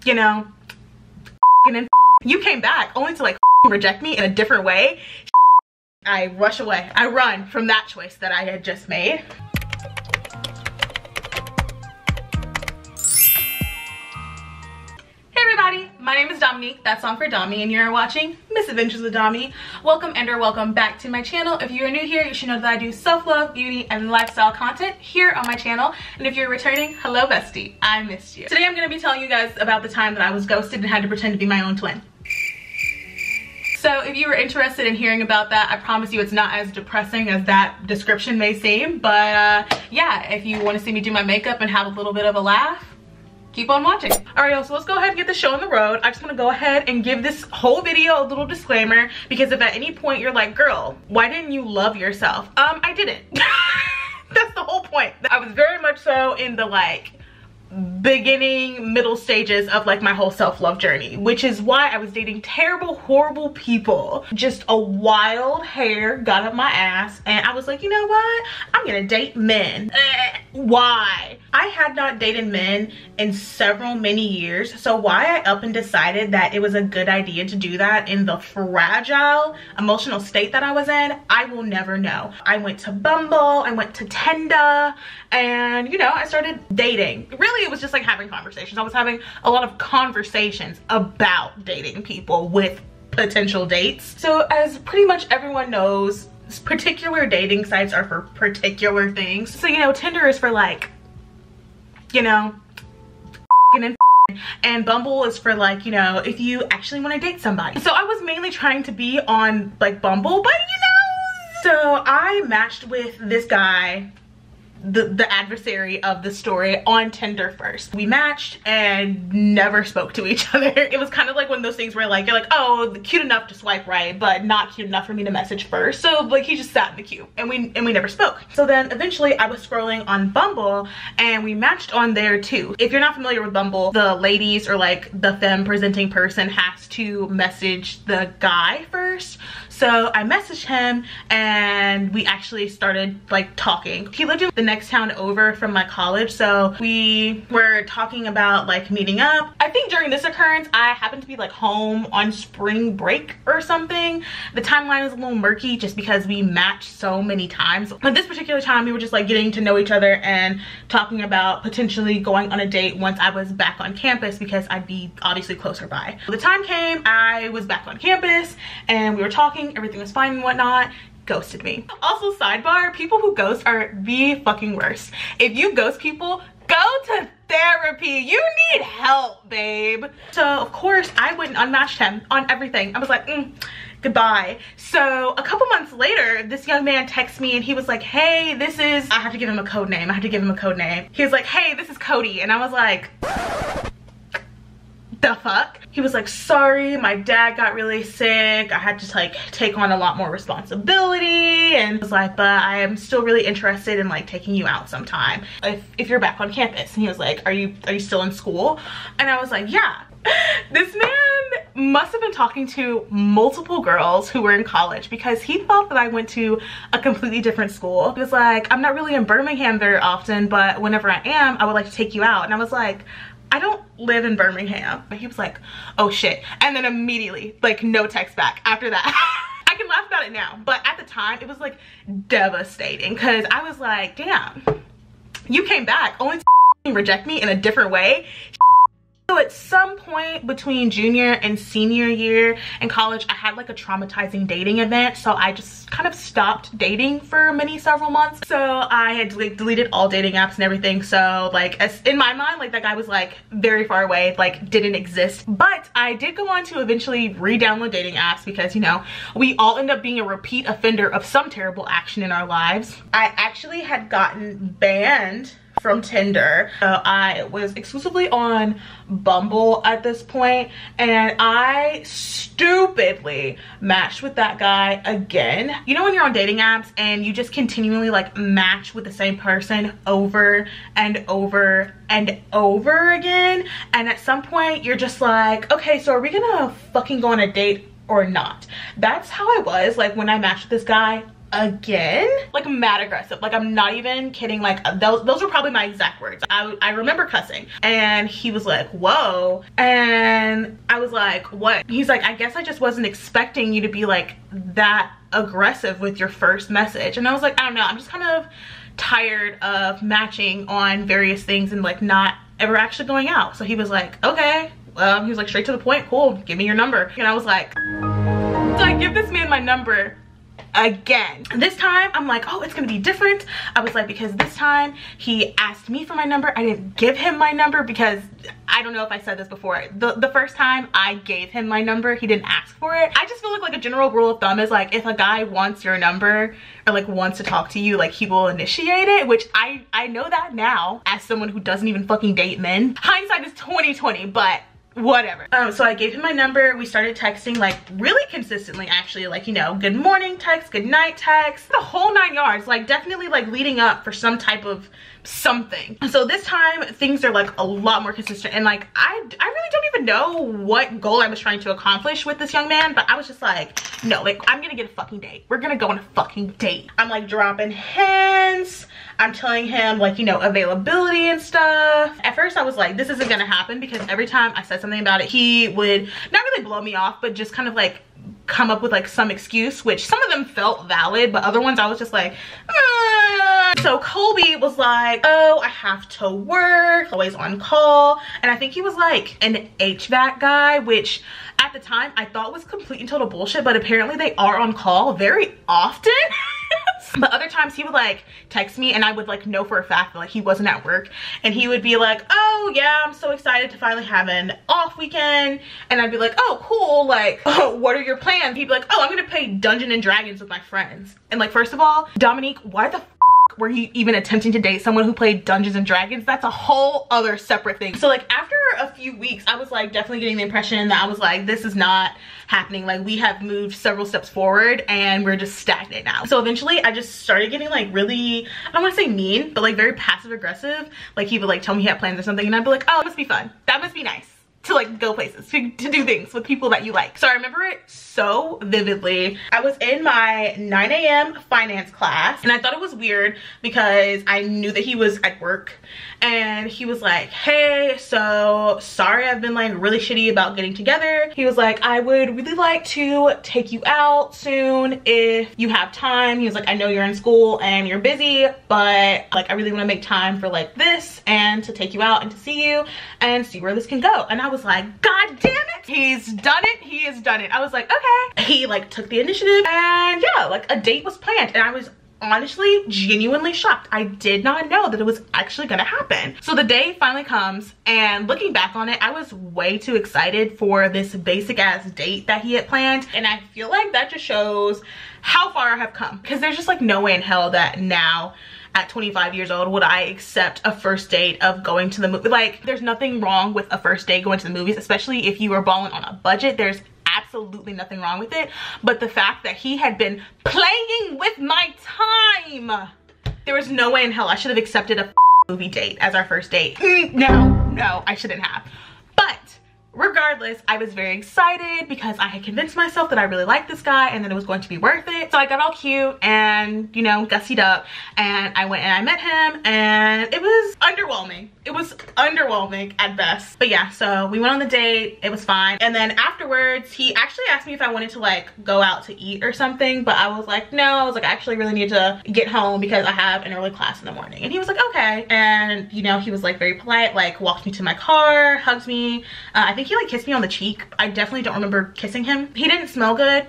you know, you came back only to like reject me in a different way. I rush away. I run from that choice that I had just made. My name is Dominique, that's on for Domi, and you're watching Misadventures with Domi. Welcome and/or welcome back to my channel. If you're new here, you should know that I do self-love, beauty, and lifestyle content here on my channel. And if you're returning, hello bestie, I missed you. Today I'm going to be telling you guys about the time that I was ghosted and had to pretend to be my own twin. So if you were interested in hearing about that, I promise you it's not as depressing as that description may seem. But yeah, if you want to see me do my makeup and have a little bit of a laugh, keep on watching. All right, y'all, so let's go ahead and get the show on the road. I just want to go ahead and give this whole video a little disclaimer, because if at any point you're like, girl, why didn't you love yourself? I didn't. That's the whole point. I was very much so in the like beginning, middle stages of like my whole self-love journey, which is why I was dating terrible, horrible people. Just a wild hair got up my ass and I was like, you know what? I'm gonna date men. Why? I had not dated men in many years, so why I up and decided that it was a good idea to do that in the fragile emotional state that I was in, I will never know. I went to Bumble, I went to Tinder, and you know, I started dating. Really, it was just like having conversations. I was having a lot of conversations about dating people with potential dates. So as pretty much everyone knows, particular dating sites are for particular things. So, you know, Tinder is for like, you know, and Bumble is for like, you know, if you actually want to date somebody. So I was mainly trying to be on like Bumble, but you know, so I matched with this guy, the adversary of the story, on Tinder first. We matched and never spoke to each other. It was kind of like one of those things where like, you're like, oh, cute enough to swipe right, but not cute enough for me to message first. So like he just sat in the queue and we never spoke. So then eventually I was scrolling on Bumble and we matched on there too. If you're not familiar with Bumble, the ladies or like the femme presenting person has to message the guy first. So I messaged him and we actually started like talking. He lived in the next town over from my college, so we were talking about like meeting up. I think during this occurrence I happened to be like home on spring break or something. The timeline is a little murky just because we matched so many times. But this particular time we were just like getting to know each other and talking about potentially going on a date once I was back on campus, because I'd be obviously closer by. The time came, I was back on campus and we were talking, everything was fine and whatnot. Ghosted me. Also, sidebar, people who ghost are the fucking worst. If you ghost people, go to therapy. You need help, babe. So of course I went and unmatched him on everything. I was like, goodbye. So a couple months later, this young man texts me and he was like, hey, this is, I have to give him a code name. He was like, hey, this is Cody. And I was like, the fuck? He was like, sorry, my dad got really sick. I had to like take on a lot more responsibility. And I was like, but I am still really interested in like taking you out sometime if you're back on campus. And he was like, are you still in school? And I was like, yeah. This man must have been talking to multiple girls who were in college, because he thought that I went to a completely different school. He was like, I'm not really in Birmingham very often, but whenever I am, I would like to take you out. And I was like, I don't live in Birmingham. He was like, oh shit. And then immediately, like, no text back after that. I can laugh about it now, but at the time it was like devastating, because I was like, damn, you came back only to reject me in a different way. So at some point between junior and senior year in college, I had like a traumatizing dating event. So I just kind of stopped dating for several months. So I had like deleted all dating apps and everything. So like, as in my mind, like that guy was like very far away, like didn't exist. But I did go on to eventually re-download dating apps, because you know, we all end up being a repeat offender of some terrible action in our lives. I actually had gotten banned from Tinder. I was exclusively on Bumble at this point, and I stupidly matched with that guy again. You know when you're on dating apps and you just continually like match with the same person over and over and over again, and at some point you're just like, okay, so are we gonna fucking go on a date or not? That's how I was like when I matched with this guy again? Like mad aggressive. Like I'm not even kidding. Like those were probably my exact words. I remember cussing. And he was like, whoa. And I was like, what? He's like, I guess I just wasn't expecting you to be like that aggressive with your first message. And I was like, I don't know, I'm just kind of tired of matching on various things and like not ever actually going out. So he was like, okay. He was like, straight to the point, cool, give me your number. And I was like, so I give this man my number again. This time I'm like, oh, it's gonna be different. I was like, because this time he asked me for my number. I didn't give him my number because I don't know if I said this before. The first time I gave him my number, he didn't ask for it. I just feel like a general rule of thumb is like, if a guy wants your number or like wants to talk to you, like he will initiate it, which I know that now as someone who doesn't even fucking date men. Hindsight is 20/20, but whatever. So I gave him my number. We started texting like really consistently, actually, like, you know, good morning text, good night text, the whole 9 yards, like definitely like leading up for some type of something. So this time things are like a lot more consistent, and like I really don't even know what goal I was trying to accomplish with this young man, but I was just like, no, like I'm gonna get a fucking date. We're gonna go on a fucking date. I'm like dropping hints. I'm telling him like, you know, availability and stuff. At first I was like, this isn't gonna happen, because every time I said something about it, he would not really blow me off, but just kind of like come up with like some excuse, which some of them felt valid, but other ones I was just like, So Colby was like, oh, I have to work, always on call. And I think he was like an HVAC guy, which at the time I thought was complete and total bullshit, but apparently they are on call very often. But other times he would like text me and I would like know for a fact that like he wasn't at work, and he would be like, oh yeah, I'm so excited to finally have an off weekend. And I'd be like, oh cool, like, oh, what are your plans? He'd be like, oh, I'm gonna play Dungeons and Dragons with my friends. And like, first of all, Dominique, why the f were you even attempting to date someone who played Dungeons and Dragons? That's a whole other separate thing. So like after a few weeks, I was like definitely getting the impression that I was like, this is not happening. Like we have moved several steps forward and we're just stagnant now. So eventually I just started getting like really, I don't want to say mean, but like very passive aggressive. Like he would like tell me he had plans or something, and I'd be like, oh, it must be fun. That must be nice to like go places, to do things with people that you like. So I remember it so vividly. I was in my 9 a.m. finance class, and I thought it was weird because I knew that he was at work, and he was like, hey, so sorry I've been like really shitty about getting together. He was like, I would really like to take you out soon if you have time. He was like, I know you're in school and you're busy, but like I really want to make time for like this and to take you out and to see you and see where this can go. And I was like, god damn it, he's done it, he has done it. I was like, okay. He like took the initiative, and yeah, like a date was planned, and I was honestly genuinely shocked. I did not know that it was actually gonna happen. So the day finally comes, and looking back on it, I was way too excited for this basic ass date that he had planned, and I feel like that just shows how far I have come, because there's just like no way in hell that now at 25 years old would I accept a first date of going to the movie. Like there's nothing wrong with a first date going to the movies, especially if you are balling on a budget. There's absolutely nothing wrong with it. But the fact that he had been playing with my time, there was no way in hell I should have accepted a movie date as our first date. No, I shouldn't have. But regardless, I was very excited because I had convinced myself that I really liked this guy and that it was going to be worth it. So I got all cute and, you know, gussied up, and I went and I met him, and it was underwhelming. It was underwhelming at best. But yeah, so we went on the date, it was fine. And then afterwards, he actually asked me if I wanted to like go out to eat or something, but I was like, no. I was like, I actually really need to get home because I have an early class in the morning. And he was like, okay. And you know, he was like very polite, like walked me to my car, hugged me. I think he like kissed me on the cheek. I definitely don't remember kissing him. He didn't smell good.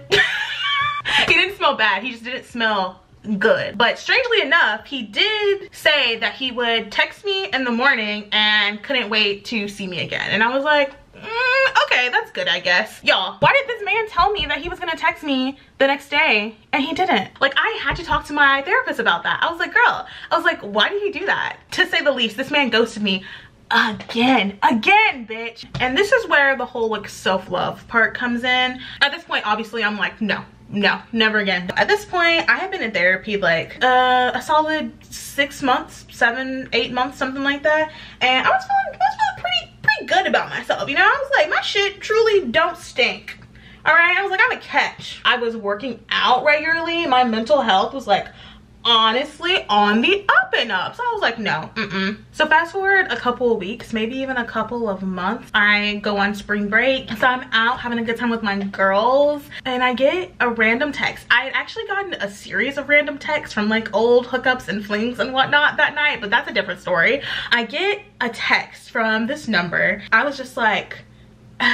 He didn't smell bad, he just didn't smell good. But strangely enough, he did say that he would text me in the morning and couldn't wait to see me again. And I was like, okay, that's good, I guess. Y'all, why did this man tell me that he was gonna text me the next day and he didn't? Like, I had to talk to my therapist about that. I was like, girl, I was like, why did he do that? To say the least, this man ghosted me again, bitch. And this is where the whole like self-love part comes in. At this point, obviously, I'm like, no, never again. At this point, I have been in therapy like a solid 6 months, 7, 8 months, something like that. And I was feeling pretty good about myself. You know, I was like, my shit truly don't stink. All right, I was like, I'm a catch. I was working out regularly. My mental health was like honestly on the up and up. So I was like, no, So fast forward a couple of weeks, maybe even a couple of months, I go on spring break. So I'm out having a good time with my girls and I get a random text. I had actually gotten a series of random texts from like old hookups and flings and whatnot that night, but that's a different story. I get a text from this number. I was just like,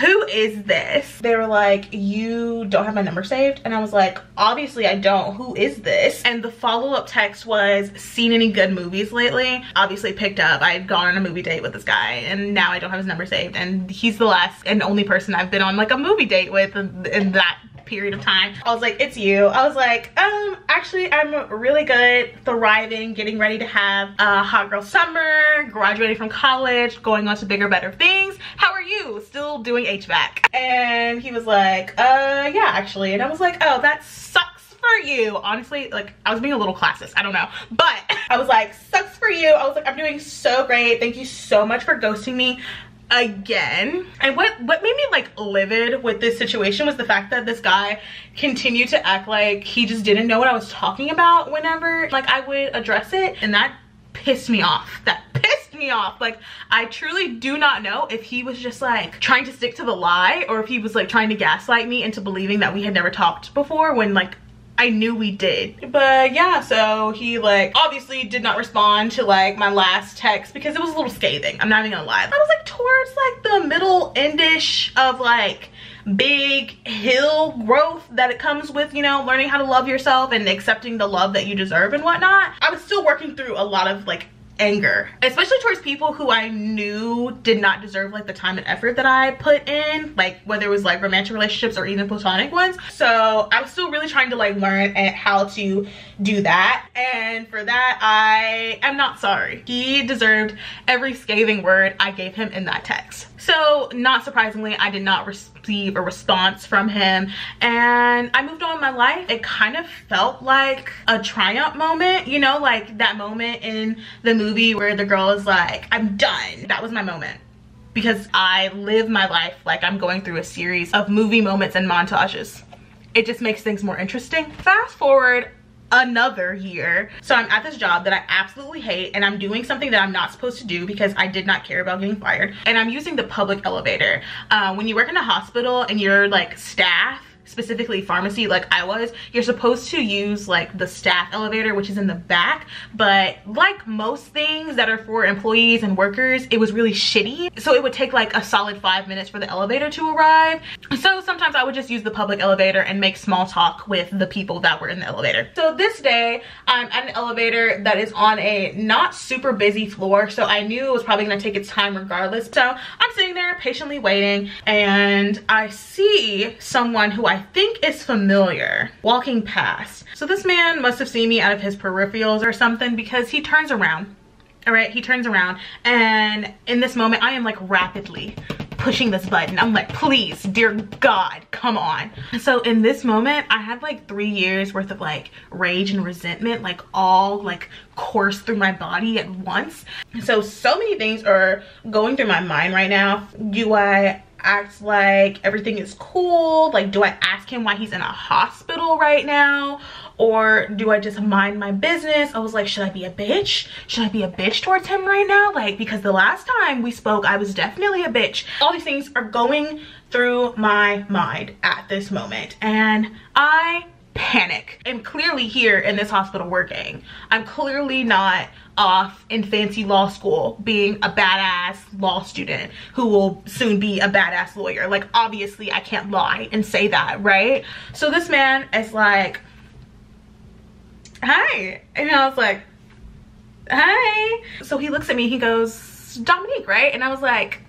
who is this? They were like, you don't have my number saved? And I was like, obviously I don't. Who is this? And the follow-up text was, seen any good movies lately? Obviously picked up. I had gone on a movie date with this guy and now I don't have his number saved, and he's the last and only person I've been on like a movie date with in that period of time. I was like, it's you. I was like, actually I'm really good, thriving, getting ready to have a hot girl summer, graduating from college, going on to bigger, better things. How are you? Still doing HVAC. And he was like, yeah, actually. And I was like, oh, that sucks for you. Honestly, like, I was being a little classist, I don't know, but I was like, sucks for you. I was like, I'm doing so great, thank you so much for ghosting me again. And what made me like livid with this situation was the fact that this guy continued to act like he just didn't know what I was talking about whenever like I would address it, and that pissed me off. That pissed me off. Like, I truly do not know if he was just like trying to stick to the lie or if he was like trying to gaslight me into believing that we had never talked before when like I knew we did. But yeah, so he like obviously did not respond to like my last text because it was a little scathing. I'm not even gonna lie. I was like towards like the middle endish of like big hill growth that it comes with, you know, learning how to love yourself and accepting the love that you deserve and whatnot. I was still working through a lot of like anger, especially towards people who I knew did not deserve like the time and effort that I put in, like whether it was like romantic relationships or even platonic ones. So I was still really trying to like learn how to do that, and for that I am not sorry. He deserved every scathing word I gave him in that text. So not surprisingly, I did not receive a response from him and I moved on with my life. It kind of felt like a triumph moment, you know, like that moment in the movie where the girl is like, I'm done. That was my moment, because I live my life like I'm going through a series of movie moments and montages. It just makes things more interesting. Fast forward another year. So I'm at this job that I absolutely hate and I'm doing something that I'm not supposed to do because I did not care about getting fired, and I'm using the public elevator. When you work in a hospital and you're like staff, specifically pharmacy like I was, you're supposed to use like the staff elevator, which is in the back, but like most things that are for employees and workers, it was really shitty, so it would take like a solid 5 minutes for the elevator to arrive. So sometimes I would just use the public elevator and make small talk with the people that were in the elevator. So this day I'm at an elevator that is on a not super busy floor, so I knew it was probably gonna take its time regardless. So I'm sitting there patiently waiting and I see someone who I think is familiar walking past. So this man must have seen me out of his peripherals or something, because he turns around. All right, he turns around, and in this moment I am like rapidly pushing this button. I'm like, please, dear God, come on. So in this moment I had like 3 years worth of like rage and resentment like all like course through my body at once. So many things are going through my mind right now. Do I act like everything is cool? Like, do I ask him why he's in a hospital right now? Or do I just mind my business? I was like, should I be a bitch? Should I be a bitch towards him right now? Like, because the last time we spoke, I was definitely a bitch. All these things are going through my mind at this moment, and I panic. I'm clearly here in this hospital working. I'm clearly not off in fancy law school being a badass law student who will soon be a badass lawyer. Like, obviously I can't lie and say that, right? So this man is like, hi, and I was like, hi. So he looks at me, he goes, Dominique, right? And I was like,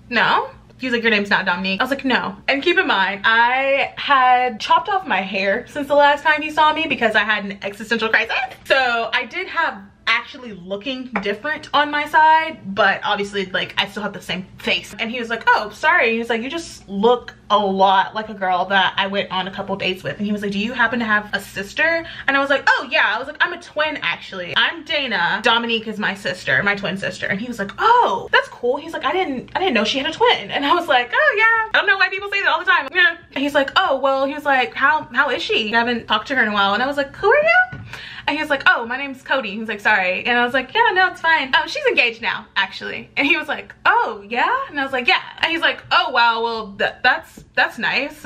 no. He was like, your name's not Dominique. I was like, no. And keep in mind, I had chopped off my hair since the last time he saw me because I had an existential crisis. So I did have actually looking different on my side, but obviously like I still have the same face. And he was like, oh, sorry. He was like, you just look a lot like a girl that I went on a couple dates with. And he was like, do you happen to have a sister? And I was like, oh yeah. I was like, I'm a twin actually. I'm Dana. Dominique is my sister, my twin sister. And he was like, oh, that's cool. He's like, I didn't know she had a twin. And I was like, oh yeah. I don't know why people say that all the time. Yeah. And he's like, oh, well, he was like, how is she? I haven't talked to her in a while. And I was like, who are you? And he was like, oh, my name's Cody. He was like, sorry. And I was like, yeah, no, it's fine. She's engaged now, actually. And he was like, oh, yeah? And I was like, yeah. And he's like, oh, wow, well, that's nice.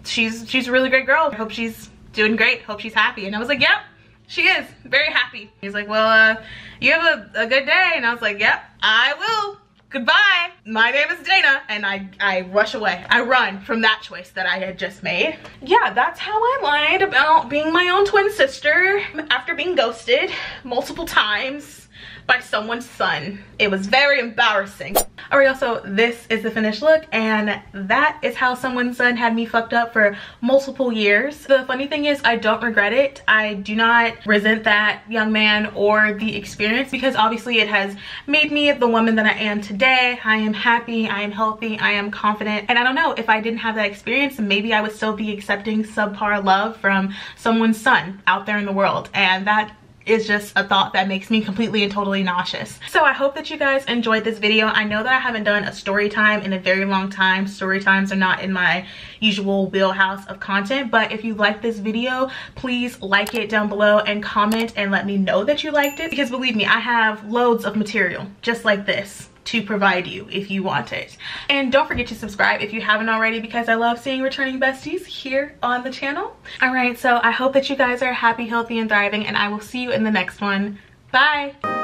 She's a really great girl. I hope she's doing great. Hope she's happy. And I was like, yep, she is. Very happy. He's like, well, you have a good day. And I was like, yep, I will. Goodbye. My name is Dana. And I rush away. I run from that choice that I had just made. Yeah, that's how I lied about being my own twin sister after being ghosted multiple times by someone's son. It was very embarrassing. Alright, also, this is the finished look, and that is how someone's son had me fucked up for multiple years. The funny thing is, I don't regret it. I do not resent that young man or the experience, because obviously it has made me the woman that I am today. I am happy, I am healthy, I am confident, and I don't know, if I didn't have that experience, maybe I would still be accepting subpar love from someone's son out there in the world, and that is just a thought that makes me completely and totally nauseous. So I hope that you guys enjoyed this video. I know that I haven't done a story time in a very long time. Story times are not in my usual wheelhouse of content, but if you like this video, please like it down below and comment and let me know that you liked it, because believe me, I have loads of material just like this to provide you if you want it. And don't forget to subscribe if you haven't already, because I love seeing returning besties here on the channel. All right, so I hope that you guys are happy, healthy, and thriving, and I will see you in the next one. Bye.